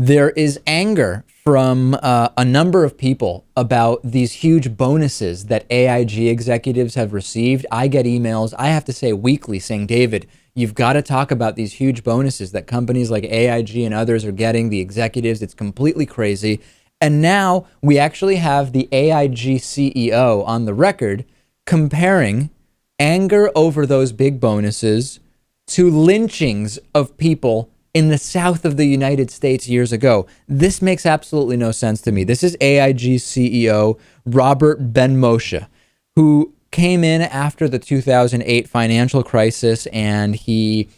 there is anger from a number of people about these huge bonuses that AIG executives have received. I get emails, I have to say weekly, saying, David, you've got to talk about these huge bonuses that companies like AIG and others are getting, the executives. It's completely crazy. And now we actually have the AIG CEO on the record comparing anger over those big bonuses to lynchings of people in the south of the United States years ago. This makes absolutely no sense to me. This is AIG CEO Robert Benmosche, who came in after the 2008 financial crisis, and he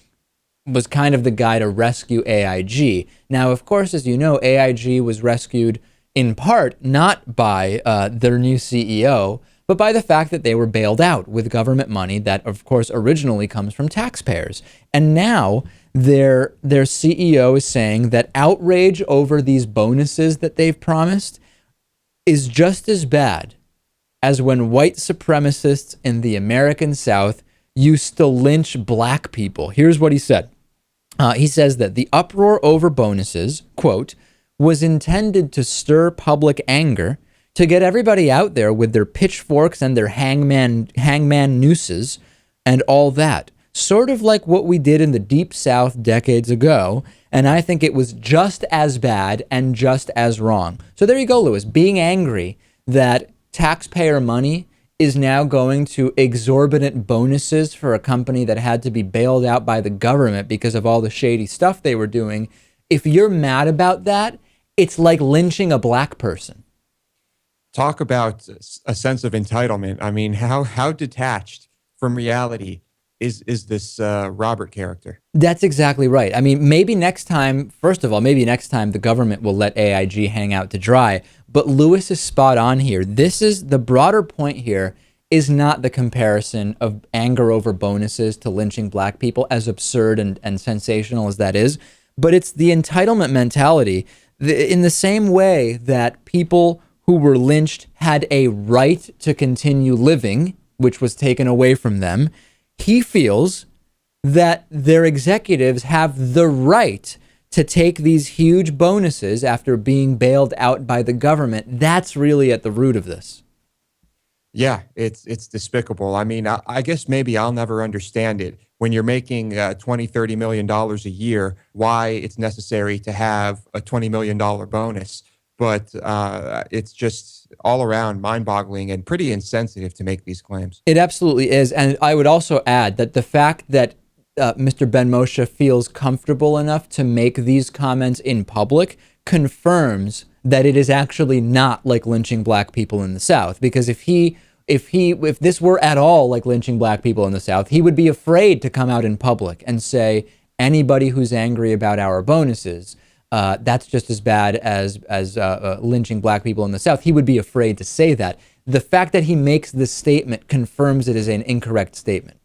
was kind of the guy to rescue AIG. Now, of course, as you know, AIG was rescued in part not by their new CEO, but by the fact that they were bailed out with government money that, of course, originally comes from taxpayers. And now their CEO is saying that outrage over these bonuses that they've promised is just as bad as when white supremacists in the American South used to lynch black people. Here's what he said. He says that the uproar over bonuses, quote, was intended to stir public anger, to get everybody out there with their pitchforks and their hangman nooses and all that. Sort of like what we did in the Deep South decades ago. And I think it was just as bad and just as wrong. So there you go, Lewis, being angry that taxpayer money is now going to exorbitant bonuses for a company that had to be bailed out by the government because of all the shady stuff they were doing. If you're mad about that, it's like lynching a black person. Talk about a sense of entitlement. I mean, how detached from reality is this Robert character? That's exactly right. I mean, maybe next time, first of all, maybe next time the government will let AIG hang out to dry. But Lewis is spot on here. This is the broader point here, is not the comparison of anger over bonuses to lynching black people, as absurd and sensational as that is. But it's the entitlement mentality. In the same way that people who were lynched had a right to continue living, which was taken away from them, he feels that their executives have the right to take these huge bonuses after being bailed out by the government. That's really at the root of this. Yeah, it's despicable. I mean, I guess maybe I'll never understand it. When you're making $20-30 million a year, why it's necessary to have a $20 million bonus. But it's just all around mind-boggling and pretty insensitive to make these claims. It absolutely is. And I would also add that the fact that Mr. Benmosche feels comfortable enough to make these comments in public confirms that it is actually not like lynching black people in the South. Because if this were at all like lynching black people in the South, he would be afraid to come out in public and say, anybody who's angry about our bonuses, that's just as bad as lynching black people in the South. He would be afraid to say that. The fact that he makes this statement confirms it is an incorrect statement.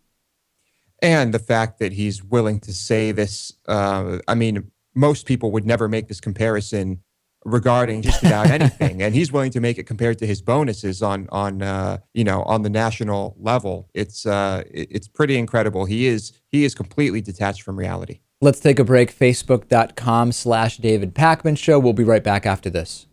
And the fact that he's willing to say this, I mean, most people would never make this comparison regarding just about anything, and he's willing to make it compared to his bonuses on the national level. It's pretty incredible. He is completely detached from reality. Let's take a break. Facebook.com/David Pakman Show. We'll be right back after this.